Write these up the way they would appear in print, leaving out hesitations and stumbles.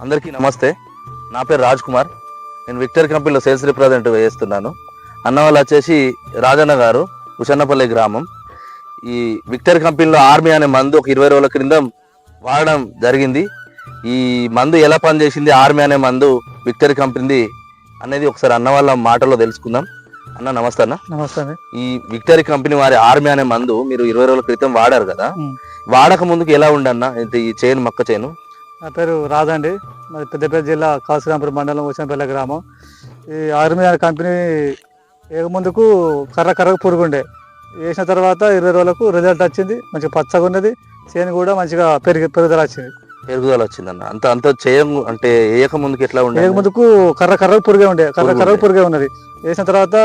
అందరికీ నమస్తే. నా పేరు రాజ్ కుమార్. నేను విక్టర్ కంపెనీలో సేల్స్ రిప్రజెంటేటివ్ చేస్తున్నాను. అన్న వాళ్ళు వచ్చేసి రాజన్న గారు, ఉషన్నపల్లి గ్రామం. ఈ విక్టర్ కంపెనీలో ఆర్మీ అనే మందు ఒక 20 రోజుల క్రితం వాడడం జరిగింది. ఈ మందు ఎలా పనిచేసింది, ఆర్మీ అనే మందు విక్టర్ కంపెనీది అనేది ఒకసారి అన్న వాళ్ళ మాటల్లో తెలుసుకుందాం. అన్న నమస్తే. అన్న నమస్తే. ఈ విక్టరీ కంపెనీ వారి ఆర్మీ అనే మందు మీరు 20 రోజుల క్రితం వాడారు కదా, వాడక ముందుకు ఎలా ఉండన్న ఈ చైన్ మొక్క చైను? నా పేరు రాజండి. మరి పెద్దపల్లి జిల్లా కాసురాంపురం మండలం ఉషంపల్లి గ్రామం. ఈ ఆర్మీ అనే కంపెనీ వేగ ముందుకు కర్రకు పురుగు ఉండే, వేసిన తర్వాత 20 రోజులకు రిజల్ట్ వచ్చింది. మంచిగా పచ్చగా ఉన్నది, చేను కూడా మంచిగా పెరుగుదల వచ్చింది. వచ్చిందన్న. అంత చేయం అంటే వేయక ముందుకు ఎట్లా ఉండే? వేగ ముందుకు కర్రకు పురుగే ఉండే, కర్రకు పురుగే ఉన్నది. వేసిన తర్వాత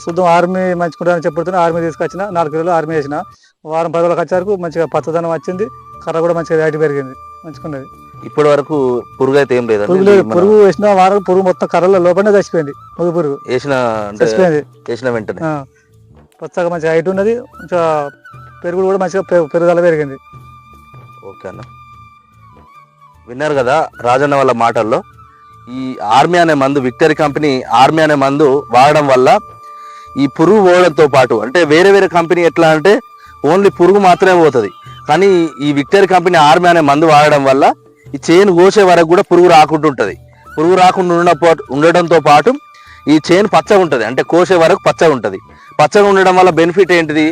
శుద్ధం ఆర్మీ మంచుకుంటారని చెప్పుడుతున్నా ఆర్మీ తీసుకొచ్చిన 4 కిలోలు ఆర్మీ వేసిన. వారం 10 రోజులకు వచ్చేవరకు మంచిగా పచ్చదనం వచ్చింది, కర్ర కూడా మంచిగా రేటు పెరిగింది, మంచుకున్నది. ఇప్పటి వరకు పురుగు అయితే ఏం లేదు. పురుగు వేసిన వారం పురుగు మొత్తం కర్రలో లోపలనే చచ్చిపోయింది. పురుగు వేసిన వెంటనే పచ్చగా మంచిగా హైట్ ఉన్నది, మంచిగా పెరుగుడు కూడా మంచిగా పెరుగుదల పెరిగింది. ఓకే అన్న, విన్నారు కదా రాజన్న వాళ్ళ మాటల్లో. ఈ ఆర్మీ అనే మందు, విక్టరీ కంపెనీ ఆర్మీ అనే మందు వాడడం వల్ల ఈ పురుగు పోవడంతో పాటు, అంటే వేరే వేరే కంపెనీ ఎట్లా అంటే ఓన్లీ పురుగు మాత్రమే పోతుంది, కానీ ఈ విక్టరీ కంపెనీ ఆర్మీ అనే మందు వాడడం వల్ల ఈ చేను కోసే వరకు కూడా పురుగు రాకుండా ఉంటుంది. పురుగు రాకుండా ఉండడంతో పాటు ఈ చేను పచ్చగా ఉంటుంది, అంటే కోసే వరకు పచ్చగా ఉంటుంది. పచ్చగా ఉండడం వల్ల బెనిఫిట్ ఏంటిది?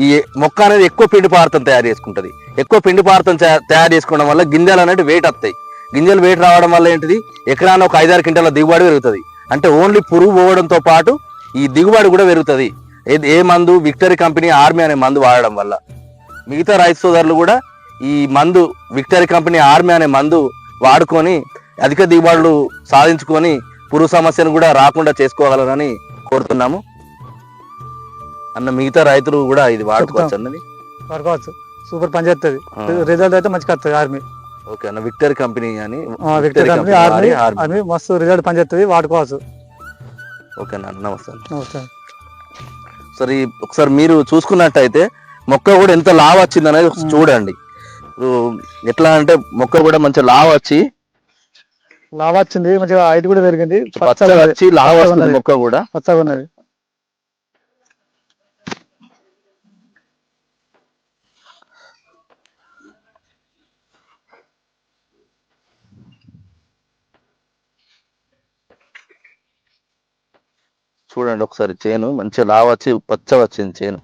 ఈ మొక్క అనేది ఎక్కువ పిండి పదార్థం తయారు చేసుకుంటుంది. ఎక్కువ పిండి పదార్థం తయారు చేసుకోవడం వల్ల గింజలు అనేవి వెయిట్ వస్తాయి. గింజలు వెయిట్ రావడం వల్ల ఏంటిది? ఎకరాన ఒక 5-6 క్వింటాల దిగుబడి పెరుగుతుంది. అంటే ఓన్లీ పురుగు పోవడంతో పాటు ఈ దిగుబడి కూడా పెరుగుతుంది. ఏ మందు? విక్టరీ కంపెనీ ఆర్మీ అనే మందు వాడడం వల్ల. మిగతా రైతు సోదరులు కూడా ఈ మందు, విక్టరీ కంపెనీ ఆర్మీ అనే మందు వాడుకొని అధిక దిగుబడులు సాధించుకొని పురుగు సమస్యను కూడా రాకుండా చేసుకోగలరని కోరుతున్నాము. అన్న మిగతా రైతులు కూడా ఇది వాడుకోవచ్చు అన్నది. వాడుకోవచ్చు, సూపర్ పని చేస్తుంది, రిజల్ట్ అయితే మంచిగా వస్తుంది ఆర్మీ. ఓకే అన్న, విక్టరీ కంపెనీ అని విక్టరీ కంపెనీ ఆర్మీ మస్తు రిజల్ట్ పని చేస్తుంది, వాడుకోవచ్చు. ఓకే అన్న, నమస్తే. నమస్తే. సరే, ఒకసారి మీరు చూసుకున్నట్టయితే మొక్క కూడా ఎంత లావు వచ్చింది అనేది చూడండి. ఎట్లా అంటే మొక్క కూడా మంచిగా లావు వచ్చింది, మంచిగా హైట్ కూడా పెరిగింది, పచ్చగా వచ్చి లావు వస్తుంది, మొక్క కూడా పచ్చగా ఉన్నది. చూడండి ఒకసారి, చేను మంచిగా లావు వచ్చి పచ్చగా వచ్చింది చేను.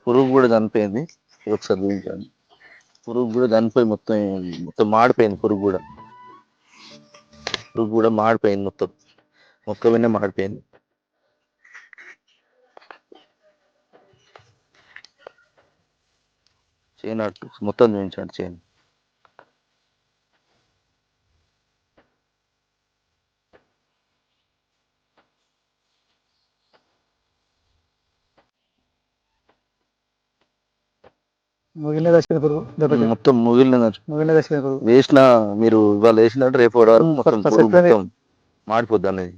పురుగు కూడా చనిపోయింది, ఒకసారి చూపించండి. పురుగు కూడా చనిపోయి మొత్తం మాడిపోయింది. పురుగు కూడా మాడిపోయింది, మొత్తం మొక్క వినే మాడిపోయింది. చేను అట్టు మొత్తం చూపించండి చేను. మొత్తం వేసిన మీరు ఇవాళ వేసినట్టు రేపు వరకు మొత్తం మాడిపోద్ది అనేది.